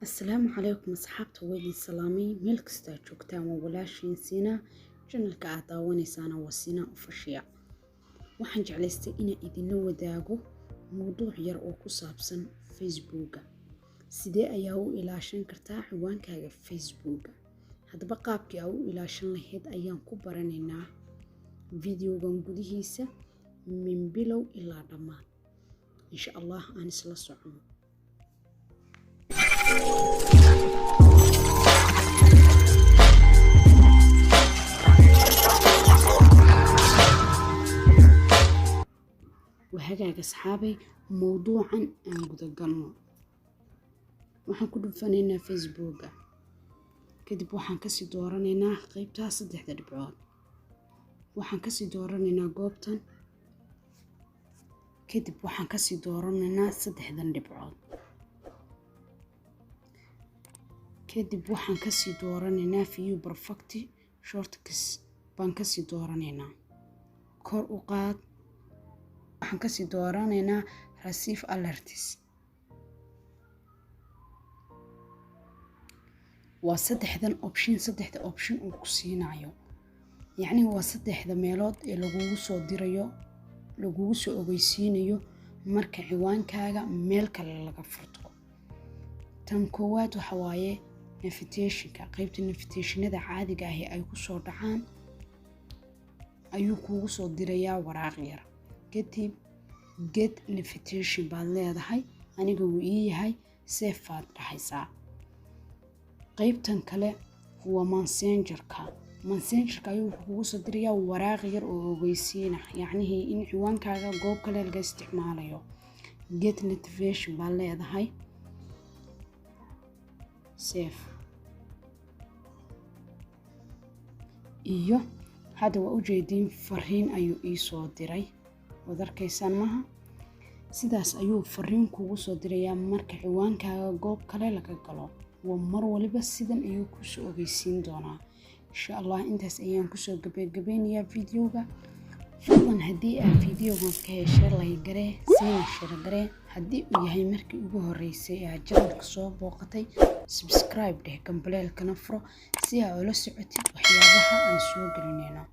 السلام عليكم أصحابتي ويلي سلامي ميل كستا joogtaan waa walaashiin Siina channelka aad daawaneysaan waa Siina Official waxaan jeclaystay inaan idin wadaago mowduuc yar oo ku saabsan Facebook sidee ayaa u ilaashan kartaa ciwaankaaga Facebook hadaba qaabkii aad u ilaashan lahayd ayaan ku baranaynaa videogan gudihiisa min bilow ilaa dhammaad insha Allah aan isla socono وهاجا أصحابي موضوعا أن قدقلنا وحن كل فنينا فيسبوك كدب وحن كسي دورانينا قيبتها صدح دربعات وحن كسي دورانينا قوبتا كدب وحن كسي دورانينا صدح دربعات كدب وحن كسي دورانينا فيو برفكتي شورتكس بان كسي دورانينا كور وقاد waxaan ka sii dooranaynaa receive alerts waa saddexda option uu ku siinayo yacni waa saddexda meelood ee lagugu soo dirayo lagugu soo ogeysiinayo marka ciwaankaaga meel kale laga furto tan koowaad waxa waaye notificationka qaybta notificationada caadiga ah ay ku soo dhacaan ayuu kugu soo dirayaa waraaq yar kadib get notification baad leedahay aniga wuu ii yahay safe baad dhahaysaa qaybtan kale waa messengerka ayuu kugu soo dirayaa waraaq yar oo ogeysiina yacni in ciwaankaaga goob kale laga isticmaalayo get notification baad leedahay safe iyo hadda waa u jeedin fariin ayuu ii soo diray wadarkaysan maha sidaas ayuu fariin kugu soo dirayaa marka ciwaankaaga goob kale laga galo waa mar waliba sidan ayuu ku soo ogeysiin doonaa insha Allah intaas ayaan ku soo gabagabeynayaa videoga fadlan haddii aad videogan ka heshay like garee siina share garee haddii uu yahay markii ugu horeysay aad channelka soo booqatay subscribe dheh gambaleelkana furo si aad ula socotid waxyaabaha aan soo gelinayno